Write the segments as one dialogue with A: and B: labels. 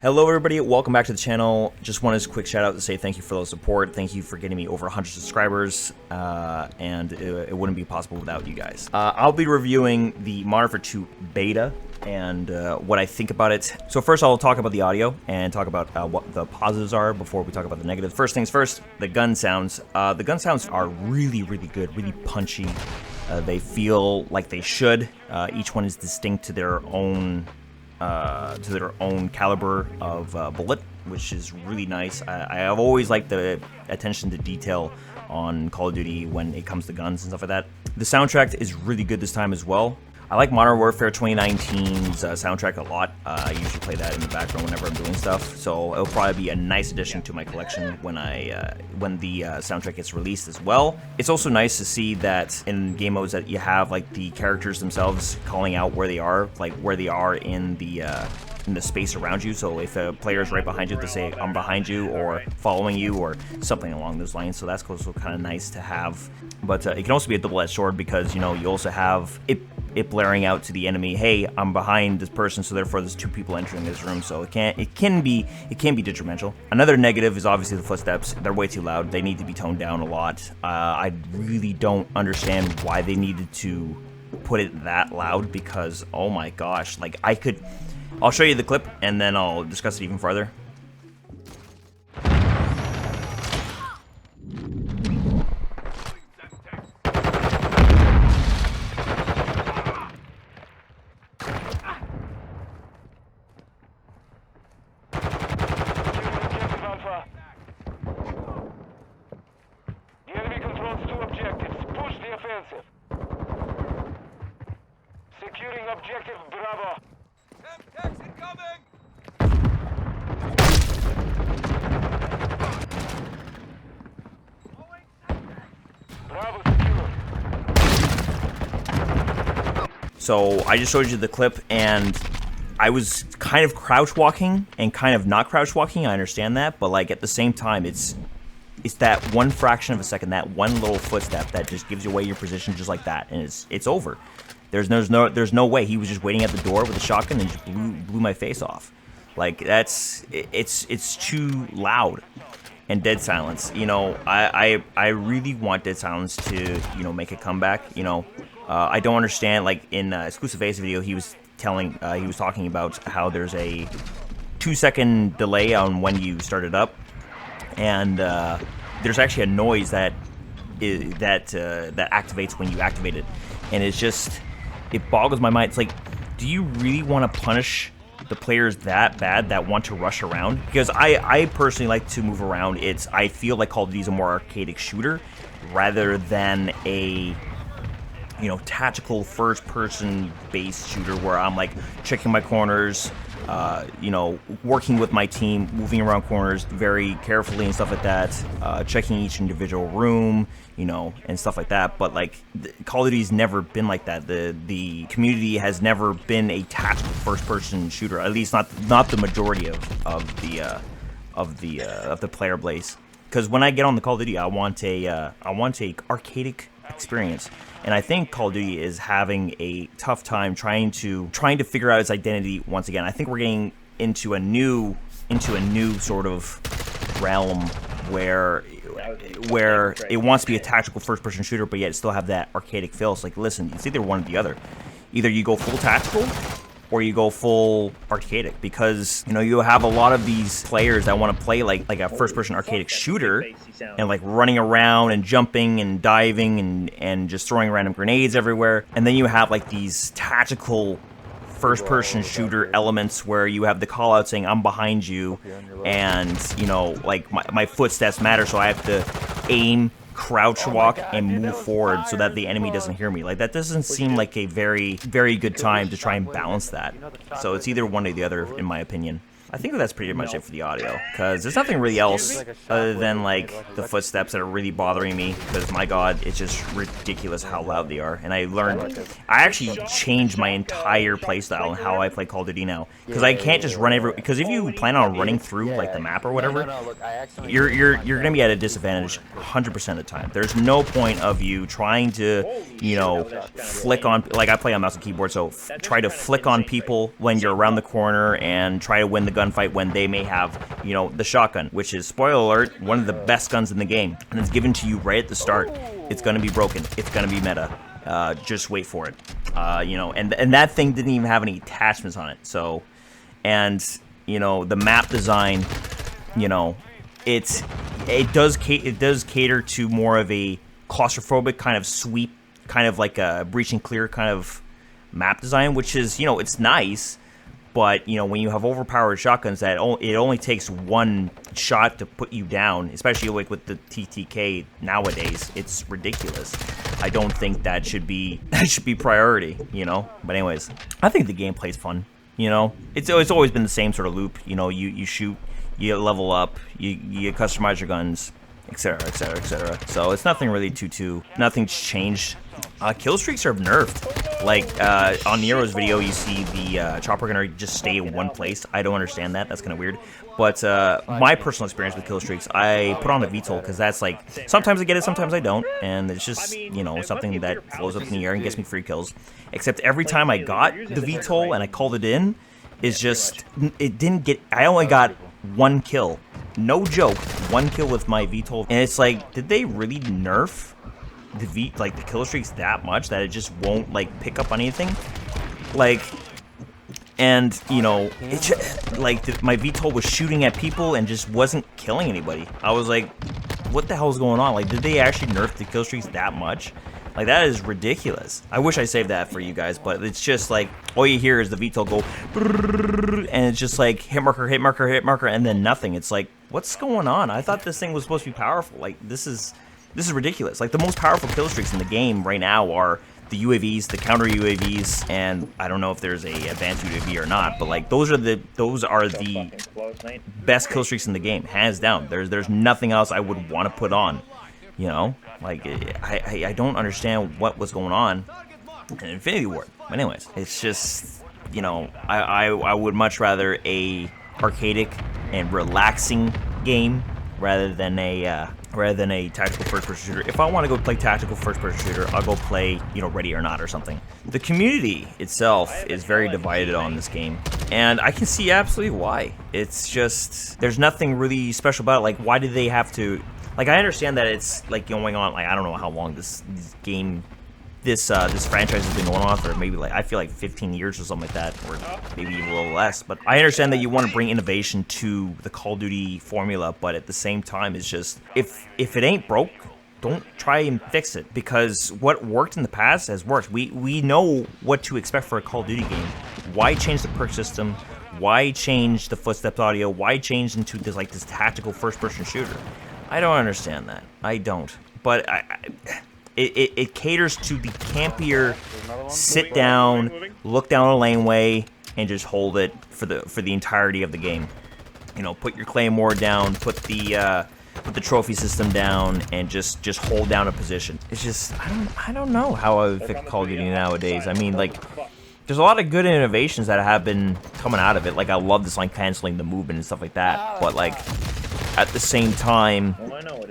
A: Hello everybody, welcome back to the channel. Just wanted a quick shout out to say thank you for the support. Thank you for getting me over 100 subscribers, and it wouldn't be possible without you guys. I'll be reviewing the Modern Warfare 2 beta and what I think about it. So first I'll talk about the audio and talk about what the positives are before we talk about the negatives. First things first, the gun sounds. The gun sounds are really good, really punchy. They feel like they should. Each one is distinct to their own caliber of bullet, which is really nice. I have always liked the attention to detail on Call of Duty when it comes to guns and stuff like that. The soundtrack is really good this time as well. I like Modern Warfare 2019's soundtrack a lot. I usually play that in the background whenever I'm doing stuff, so it'll probably be a nice addition to my collection when the soundtrack gets released as well. It's also nice to see that in game modes that you have like the characters themselves calling out where they are, in the space around you. So if a player is right behind you, they say I'm behind you or following you or something along those lines. So that's also kind of nice to have. But it can also be a double-edged sword because, you know, you also have it blaring out to the enemy, hey, I'm behind this person, so therefore there's two people entering this room. So it can be detrimental. Another negative is obviously the footsteps. They're way too loud. They need to be toned down a lot. I really don't understand why they needed to put it that loud because, oh my gosh, like I'll show you the clip and then I'll discuss it even further.
B: Securing objective Bravo. Tax incoming! Bravo secure.
A: So I just showed you the clip and I was kind of crouch walking and kind of not crouch walking. I understand that, but like at the same time, it's that one fraction of a second, that one little footstep that just gives you away your position just like that, and it's over. There's no way. He was just waiting at the door with a shotgun and just blew my face off. Like it's too loud and dead silence. You know, I really want Dead Silence to, you know, make a comeback. You know, I don't understand. Like in Exclusive Ace video, he was talking about how there's a 2-second delay on when you start it up, and there's actually a noise that activates when you activate it, and it's just. It boggles my mind. It's like, do you really want to punish the players that bad that want to rush around? Because I personally like to move around. I feel like Call of Duty is a more arcadic shooter rather than a, you know, tactical first-person based shooter where I'm like checking my corners, you know, working with my team, moving around corners very carefully and stuff like that, checking each individual room, you know, and stuff like that. But like Call of Duty's never been like that. The community has never been a tactical first-person shooter, at least not the majority of the player base. Because when I get on the Call of Duty, I want a arcadic experience. And I think Call of Duty is having a tough time trying to figure out its identity once again. I think we're getting into a new sort of realm where it wants to be a tactical first-person shooter, but yet still have that arcadic feel. It's like, listen, it's either one or the other. Either you go full tactical or you go full arcadic, because, you know, you have a lot of these players that want to play like a first-person arcadic shooter and like running around and jumping and diving and just throwing random grenades everywhere. And then you have like these tactical first-person shooter elements where you have the call-out saying I'm behind you, and, you know, like my footsteps matter, so I have to aim, crouch walk, and move forward so that the enemy doesn't hear me. Like, that doesn't seem like a very good time to try and balance that. So it's either one or the other, in my opinion. I think that's pretty much it for the audio, because there's nothing really else other than like the footsteps that are really bothering me, because my god, it's just ridiculous how loud they are. And I actually changed my entire playstyle and how I play Call of Duty now, because I can't just run because if you plan on running through like the map or whatever, you're gonna be at a disadvantage 100% of the time. There's no point of you trying to, you know, flick on, like I play on mouse and keyboard, so try to flick on people when you're around the corner and try to win the gun gunfight when they may have, you know, the shotgun, which is, spoiler alert, one of the best guns in the game. And it's given to you right at the start. It's going to be broken. It's going to be meta. Just wait for it. You know, and that thing didn't even have any attachments on it. So, and, you know, the map design, you know, it does cater to more of a claustrophobic kind of sweep, kind of like a breach and clear kind of map design, which is, you know, it's nice, but, you know, when you have overpowered shotguns that it only takes one shot to put you down, especially like with the TTK nowadays, it's ridiculous. I don't think that should be priority, you know. But anyways, I think the gameplay's fun. You know, it's always been the same sort of loop. You know, you shoot, you level up, you customize your guns, etc., etc., etc. So it's nothing really nothing's changed. Kill streaks are nerfed. Like on Nero's video, you see the chopper gunner just stay in one place. I don't understand that. That's kind of weird. But my personal experience with kill streaks, I put on the VTOL because that's like, sometimes I get it, sometimes I don't, and it's just, you know, something that flows up in the air and gets me free kills. Except every time I got the VTOL and I called it in, it's just, it didn't get, I only got one kill. No joke, one kill with my VTOL. And it's like, did they really nerf the kill streaks that much that it just won't like pick up on anything? Like, and you know, it just, like my VTOL was shooting at people and just wasn't killing anybody. I was like, what the hell is going on? Like, did they actually nerf the kill streaks that much? Like, that is ridiculous. I wish I saved that for you guys, but it's just like, all you hear is the VTOL go, and it's just like, hit marker, hit marker, hit marker, and then nothing. It's like, what's going on? I thought this thing was supposed to be powerful. Like, this is ridiculous. Like, the most powerful kill streaks in the game right now are the UAVs, the counter UAVs, and I don't know if there's a advanced UAV or not, but like, those are the best kill streaks in the game, hands down. There's nothing else I would want to put on. You know, like, I don't understand what was going on in Infinity Ward. But anyways, it's just, you know, I would much rather a arcadic and relaxing game rather than a tactical first-person shooter. If I want to go play tactical first-person shooter, I'll go play, you know, Ready or Not or something. The community itself is very divided on this game, and I can see absolutely why. It's just, there's nothing really special about it. Like, why did they have to... Like, I understand that it's, like, going on, like, I don't know how long this franchise has been going on for, maybe, like, I feel like 15 years or something like that, or maybe even a little less, but I understand that you want to bring innovation to the Call of Duty formula, but at the same time, it's just, if it ain't broke, don't try and fix it, because what worked in the past has worked. We know what to expect for a Call of Duty game. Why change the perk system? Why change the footsteps audio? Why change into this, like, this tactical first-person shooter? I don't understand that. I don't. But it caters to the campier, sit down, look down a laneway, and just hold it for the entirety of the game. You know, put your claymore down, put the trophy system down, and just hold down a position. It's just, I don't know how I would fix Call of Duty nowadays. I mean, like, there's a lot of good innovations that have been coming out of it. Like, I love this, like, canceling the movement and stuff like that. But, like, at the same time,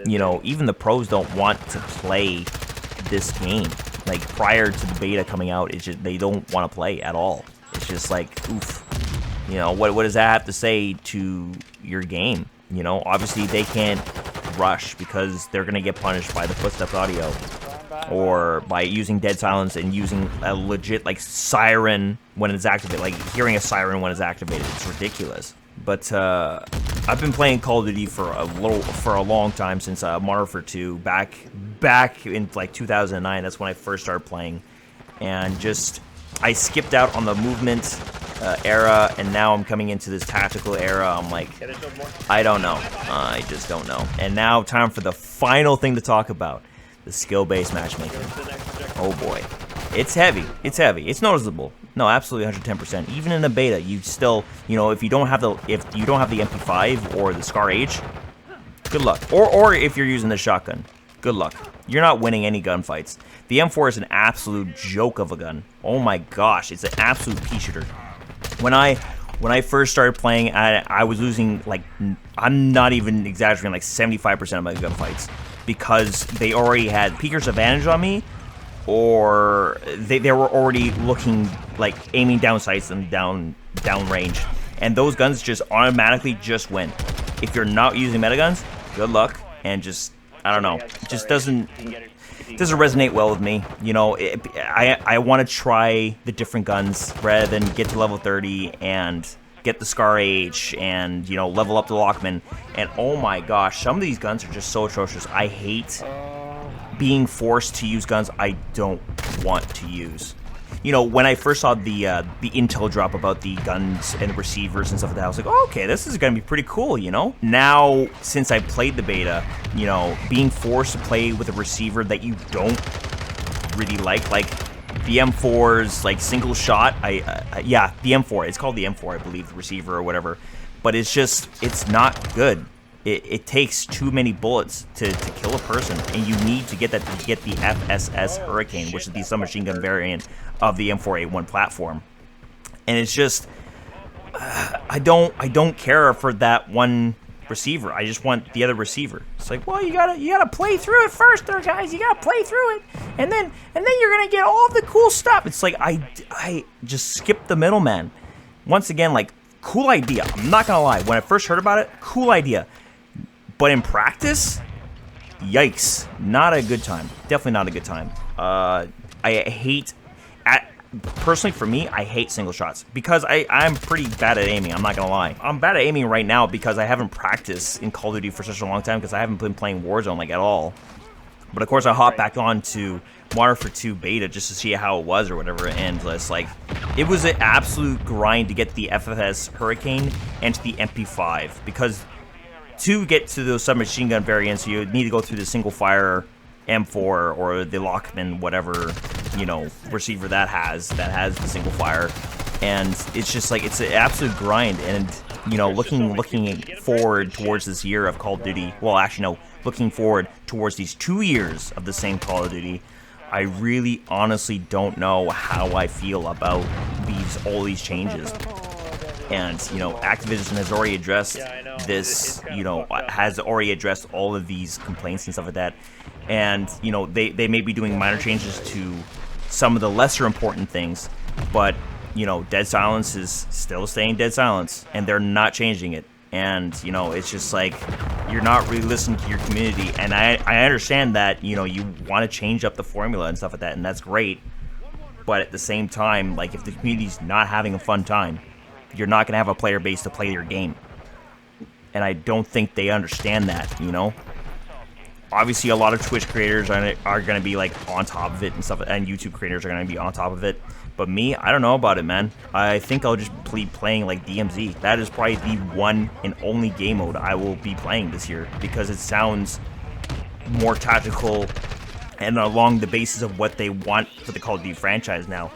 A: you know, even the pros don't want to play this game. Like, prior to the beta coming out, it's just, they don't want to play at all. It's just like, oof. You know, what does that have to say to your game? You know, obviously they can't rush because they're going to get punished by the footsteps audio. Or by using dead silence and using a legit, like, siren when it's activated. Like, hearing a siren when it's activated. It's ridiculous. But I've been playing Call of Duty for a long time, since Modern Warfare 2, back in like 2009. That's when I first started playing, and just I skipped out on the movement era, and now I'm coming into this tactical era. I'm like, I don't know. I just don't know. And now time for the final thing to talk about: the skill-based matchmaking. Oh boy, it's heavy. It's heavy. It's noticeable. No, absolutely 110%. Even in the beta, you still, you know, if you don't have the MP5 or the Scar H, good luck. Or if you're using the shotgun, good luck. You're not winning any gunfights. The M4 is an absolute joke of a gun. Oh my gosh, it's an absolute pea shooter. When I first started playing, I was losing, like, I'm not even exaggerating, like 75% of my gunfights, because they already had Peeker's advantage on me, or they were already looking, like, aiming down sights and down range, And those guns just automatically just win. If you're not using meta guns, good luck, and just, I don't know, it just doesn't resonate well with me. You know, I want to try the different guns rather than get to level 30 and get the Scar H and, you know, level up the Lockman. And oh my gosh, some of these guns are just so atrocious. I hate being forced to use guns I don't want to use. You know, when I first saw the intel drop about the guns and receivers and stuff like that, I was like, oh, okay, this is going to be pretty cool, you know? Now, since I played the beta, you know, being forced to play with a receiver that you don't really like the M4's, like, single shot, yeah, the M4, it's called the M4, I believe, the receiver or whatever, but it's just, it's not good. It takes too many bullets to kill a person, and you need to get that to get the FSS Hurricane, which is the submachine gun variant of the M4A1 platform. And it's just, I don't care for that one receiver. I just want the other receiver. It's like, well, you gotta play through it first, there, guys. You gotta play through it, and then you're gonna get all the cool stuff. It's like I just skip the middleman. Once again, like, cool idea. I'm not gonna lie. When I first heard about it, cool idea. But in practice, yikes, not a good time. Definitely not a good time. Personally for me, I hate single shots because I'm pretty bad at aiming, I'm not gonna lie. I'm bad at aiming right now because I haven't practiced in Call of Duty for such a long time because I haven't been playing Warzone like at all. But of course I hopped back on to Modern Warfare 2 beta just to see how it was or whatever, and it's like, it was an absolute grind to get the FFS Hurricane and to the MP5 because to get to those submachine gun variants, you need to go through the single fire M4 or the Lockman, whatever, you know, receiver that has the single fire. And it's just like, it's an absolute grind. And, you know, looking forward towards this year of Call of Duty, well, actually, no, looking forward towards these 2 years of the same Call of Duty, I really honestly don't know how I feel about all these changes. And, you know, Activision has already addressed this, you know, has already addressed all of these complaints and stuff like that. And, you know, they may be doing minor changes to some of the lesser important things, but, you know, Dead Silence is still staying Dead Silence, and they're not changing it. And, you know, it's just like, you're not really listening to your community. And I understand that, you know, you want to change up the formula and stuff like that, and that's great. But at the same time, like, if the community's not having a fun time, you're not going to have a player base to play your game. And I don't think they understand that, you know? Obviously, a lot of Twitch creators are going to be, like, on top of it and stuff, and YouTube creators are going to be on top of it. But me, I don't know about it, man. I think I'll just be playing, like, DMZ. That is probably the one and only game mode I will be playing this year, because it sounds more tactical and along the basis of what they want for the Call of Duty franchise now.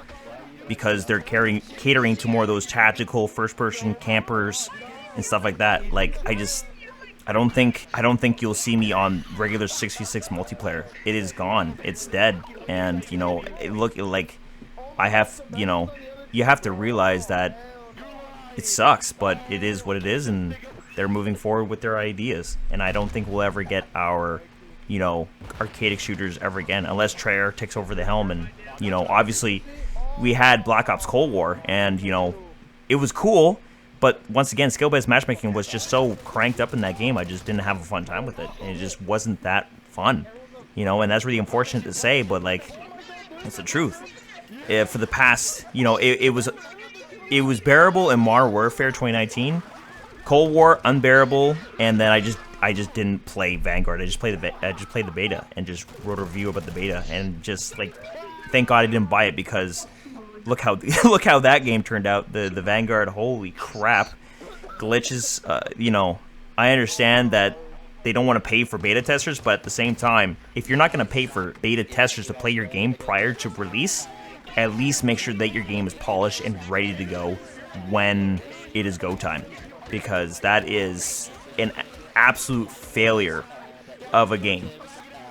A: Because they're catering to more of those tactical first-person campers and stuff like that. Like, I don't think you'll see me on regular 6v6 multiplayer. It is gone. It's dead. And, you know, you know, you have to realize that it sucks, but it is what it is, and they're moving forward with their ideas. And I don't think we'll ever get our, you know, arcadic shooters ever again, unless Treyarch takes over the helm. And, you know, obviously, we had Black Ops Cold War, and, you know, it was cool, but once again, skill-based matchmaking was just so cranked up in that game, I just didn't have a fun time with it, and it just wasn't that fun, you know, and that's really unfortunate to say, but, like, it's the truth. For the past, you know, it was bearable in Modern Warfare 2019, Cold War, unbearable, and then I just didn't play Vanguard, I just played the beta, and just wrote a review about the beta, and just, like, thank God I didn't buy it, because look how that game turned out. The Vanguard, holy crap, glitches. You know, I understand that they don't want to pay for beta testers, but at the same time, if you're not going to pay for beta testers to play your game prior to release, at least make sure that your game is polished and ready to go when it is go time, because that is an absolute failure of a game.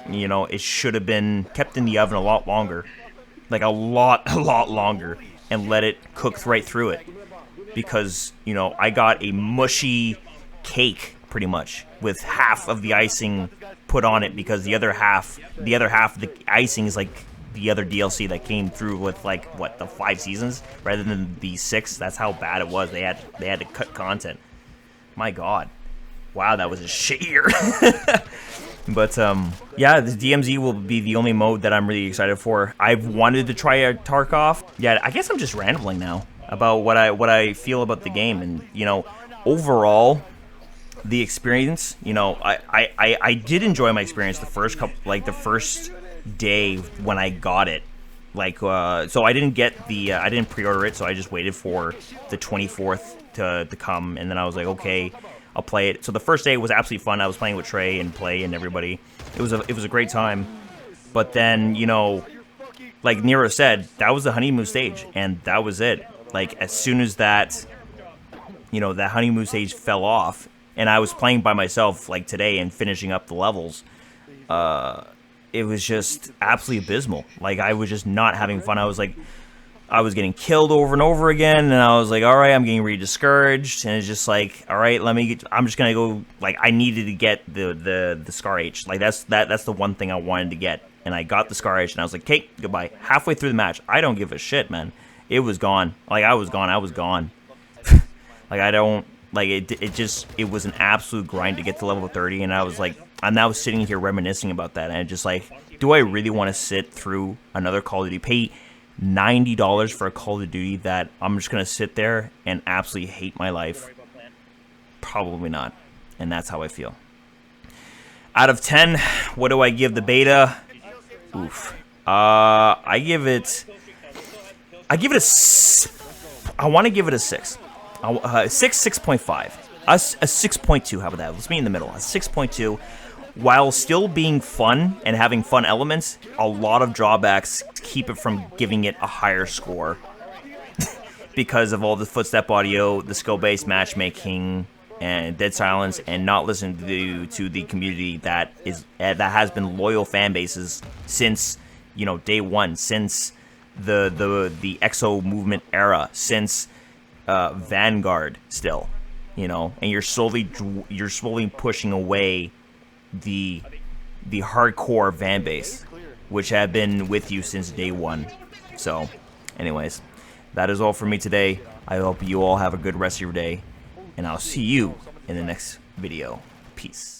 A: You know, it should have been kept in the oven a lot longer. Like a lot longer, and let it cook right through it, because, you know, I got a mushy cake pretty much with half of the icing put on it, because the other half of the icing is like the other DLC that came through with like what, the 5 seasons rather than the 6. That's how bad it was. They had to cut content. My God, wow, that was a shit year. But yeah, the DMZ will be the only mode that I'm really excited for. I've wanted to try a Tarkov. Yeah, I guess I'm just rambling now about what I feel about the game, and you know, overall, the experience. You know, I did enjoy my experience the first the first day when I got it. Like, so I didn't get the I didn't pre-order it, so I just waited for the 24th to come, and then I was like, okay, I'll play it. So the first day was absolutely fun. I was playing with Trey and Play and everybody. It was a great time. But then, you know, like Nero said, that was the honeymoon stage, and that was it. Like, as soon as that, you know, that honeymoon stage fell off, and I was playing by myself like today and finishing up the levels, it was just absolutely abysmal. Like, I was just not having fun. I was getting killed over and over again, and I was like, all right, I'm getting really discouraged, and it's just like, all right, I'm just gonna go, like, I needed to get the Scar H. Like, that's the one thing I wanted to get, and I got the Scar H, and I was like, okay, goodbye. Halfway through the match, I don't give a shit, man. It was gone. Like, I was gone. Like, I don't, like, it was an absolute grind to get to level 30, and I was like, I'm now sitting here reminiscing about that, and just like, do I really want to sit through another Call of Duty, pay $90 for a Call of Duty that I'm just going to sit there and absolutely hate my life? Probably not. And that's how I feel. Out of 10, what do I give the beta? Oof. I want to give it a 6. 6.5. A 6.2, how about that? Let's be in the middle. A 6.2. While still being fun and having fun elements, a lot of drawbacks keep it from giving it a higher score. Because of all the footstep audio, the skill-based matchmaking, and dead silence, and not listening to the community that has been loyal fan bases since, you know, day one, since the EXO movement era, since Vanguard still, you know, and you're slowly pushing away the hardcore fan base, which have been with you since day one. So, anyways, that is all for me today. I hope you all have a good rest of your day, and I'll see you in the next video. Peace.